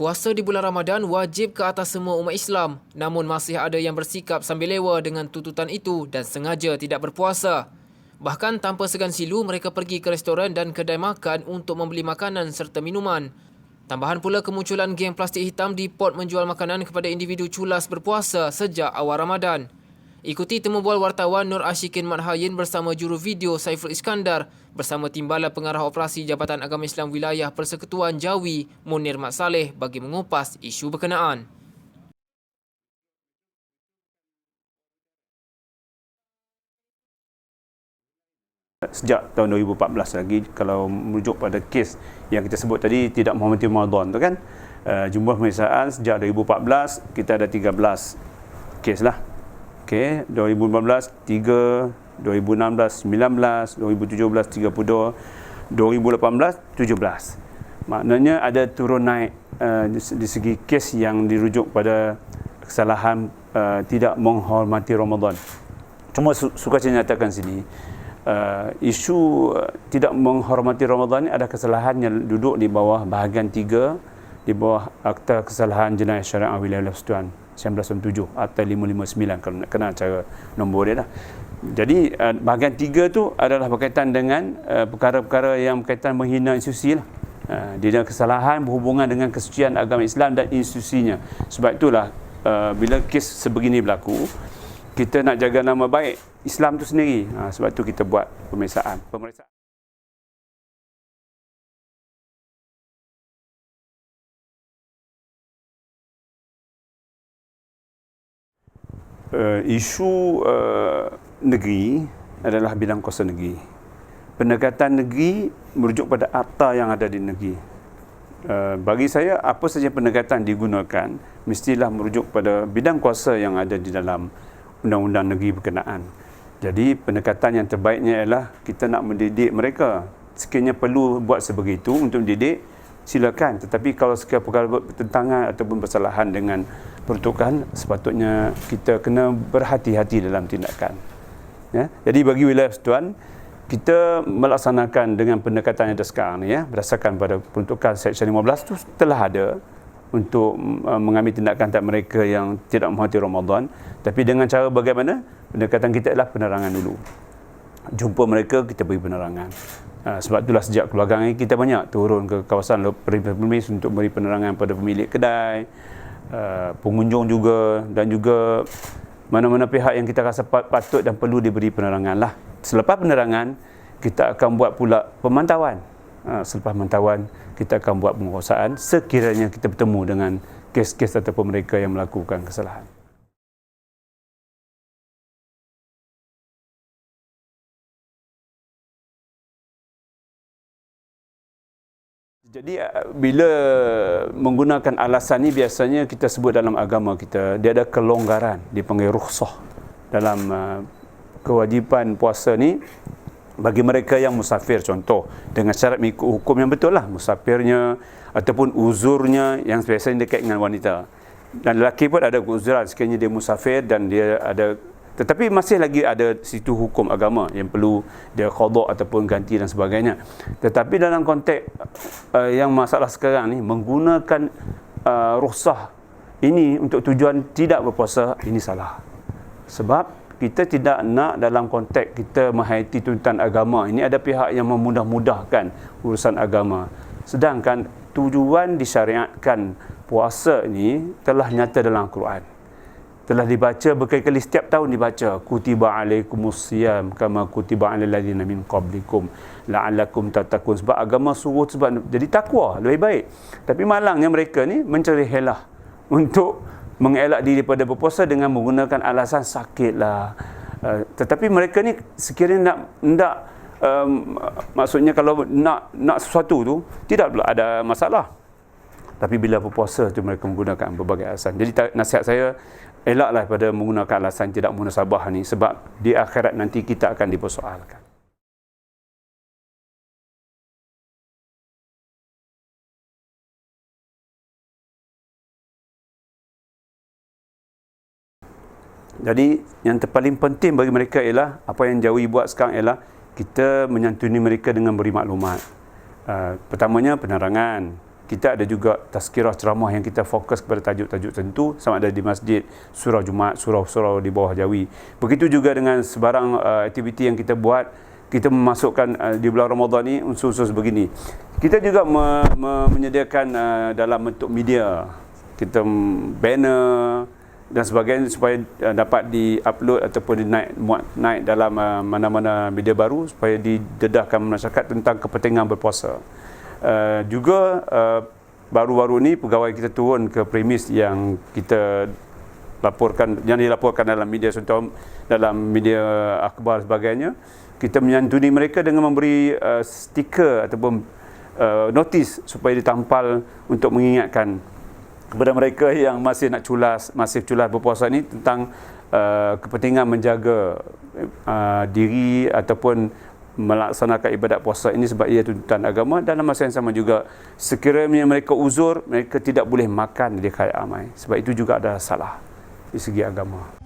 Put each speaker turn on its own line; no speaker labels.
Puasa di bulan Ramadan wajib ke atas semua umat Islam, namun masih ada yang bersikap sambil lewa dengan tuntutan itu dan sengaja tidak berpuasa. Bahkan tanpa segan silu, mereka pergi ke restoran dan kedai makan untuk membeli makanan serta minuman. Tambahan pula kemunculan geng plastik hitam di pot menjual makanan kepada individu culas berpuasa sejak awal Ramadan. Ikuti temu bual wartawan Nur Ashikin Madhayin bersama juru video Saiful Iskandar bersama Timbalan Pengarah Operasi Jabatan Agama Islam Wilayah Persekutuan Jawi Munir Mat Saleh bagi mengupas isu berkenaan.
Sejak tahun 2014 lagi, kalau merujuk pada kes yang kita sebut tadi tidak menghormati Ramadan tu kan, jumlah pemeriksaan sejak 2014 kita ada 13 kes lah. Okey, 2015 3, 2016 19, 2017 32, 2018 17. Maknanya ada turun naik di segi kes yang dirujuk pada kesalahan tidak menghormati Ramadan. Cuma suka saya nyatakan sini, isu tidak menghormati Ramadan ini ada kesalahan yang duduk di bawah bahagian 3 di bawah Akta Kesalahan Jenayah Syariah Wilayah Persekutuan 1997 atau 559 kalau nak kenal cara nombor dia dah. Jadi bahagian 3 tu adalah berkaitan dengan perkara-perkara yang berkaitan menghina institusi lah. Dia ada kesalahan berhubungan dengan kesucian agama Islam dan institusinya. Sebab itulah bila kes sebegini berlaku, kita nak jaga nama baik Islam tu sendiri. Sebab tu kita buat pemeriksaan. Isu negeri adalah bidang kuasa negeri. Pendekatan negeri merujuk pada akta yang ada di negeri. Bagi saya, apa saja pendekatan digunakan mestilah merujuk pada bidang kuasa yang ada di dalam undang-undang negeri berkenaan. Jadi pendekatan yang terbaiknya ialah kita nak mendidik mereka. Sekiranya perlu buat sebegitu untuk mendidik, silakan. Tetapi kalau sekiranya perkara bertentangan ataupun bersalahan dengan peruntukan, sepatutnya kita kena berhati-hati dalam tindakan. Ya? Jadi bagi wilayah persekutuan, kita melaksanakan dengan pendekatan yang ada sekarang ni, ya, berdasarkan pada peruntukan Seksyen 15 tu telah ada untuk mengambil tindakan terhadap mereka yang tidak menghormati Ramadan. Tapi dengan cara bagaimana? Pendekatan kita adalah penerangan dulu. Jumpa mereka, kita beri penerangan. Sebab itulah sejak kebelakangan ini kita banyak turun ke kawasan permis untuk beri penerangan pada pemilik kedai, pengunjung juga, dan juga mana-mana pihak yang kita rasa patut dan perlu diberi penerangan lah. Selepas penerangan, kita akan buat pula pemantauan. Selepas pemantauan, kita akan buat penguasaan sekiranya kita bertemu dengan kes-kes ataupun mereka yang melakukan kesalahan. Jadi bila menggunakan alasan ni, biasanya kita sebut dalam agama kita, dia ada kelonggaran, dipanggil rukhsah dalam kewajipan puasa ni bagi mereka yang musafir, contoh dengan syarat mengikut hukum yang betul lah, musafirnya ataupun uzurnya yang biasanya dekat dengan wanita. Dan lelaki pun ada uzuran sekiranya dia musafir dan dia ada, tetapi masih lagi ada situ hukum agama yang perlu dia qada ataupun ganti dan sebagainya. Tetapi dalam konteks yang masalah sekarang ni, menggunakan rukhsah ini untuk tujuan tidak berpuasa, ini salah. Sebab kita tidak nak dalam konteks kita menghayati tuntutan agama. Ini ada pihak yang memudah-mudahkan urusan agama. Sedangkan tujuan disyariatkan puasa ini telah nyata dalam Al-Quran. Telah dibaca berkali-kali, setiap tahun dibaca. Kutiba alaikumusiyam kama kutiba alal ladzina min qablikum la'allakum tattaqun. Sebab agama suruh, sebab jadi takwa lebih baik. Tapi malangnya mereka ni mencari helah untuk mengelak diri pada berpuasa dengan menggunakan alasan sakitlah. Tetapi mereka ni sekiranya nak maksudnya kalau nak sesuatu tu tidak pula ada masalah. Tapi bila berpuasa tu mereka menggunakan berbagai alasan. Jadi nasihat saya, elaklah pada menggunakan alasan tidak munasabah ni, sebab di akhirat nanti kita akan dipersoalkan. Jadi yang terpaling penting bagi mereka ialah apa yang Jawi buat sekarang ialah kita menyantuni mereka dengan beri maklumat. Pertamanya penerangan, kita ada juga tazkirah ceramah yang kita fokus kepada tajuk-tajuk tertentu, sama ada di masjid, surau Jumaat, surau-surau di bawah Jawi. Begitu juga dengan sebarang aktiviti yang kita buat, kita memasukkan di bulan Ramadan ni unsur-unsur begini. Kita juga menyediakan dalam bentuk media, kita banner dan sebagainya supaya dapat di-upload ataupun naik dalam mana-mana media baru supaya didedahkan masyarakat tentang kepentingan berpuasa. Juga baru-baru ni pegawai kita turun ke premis yang kita laporkan, yang dilaporkan dalam media contoh dalam media akhbar sebagainya. Kita menyantuni mereka dengan memberi stiker ataupun notis supaya ditampal untuk mengingatkan kepada mereka yang masih culas berpuasa ni tentang kepentingan menjaga diri ataupun melaksanakan ibadat puasa ini sebab ia tuntutan agama. Dalam masa yang sama juga, sekiranya mereka uzur, mereka tidak boleh makan di khayat amai sebab itu juga adalah salah di segi agama.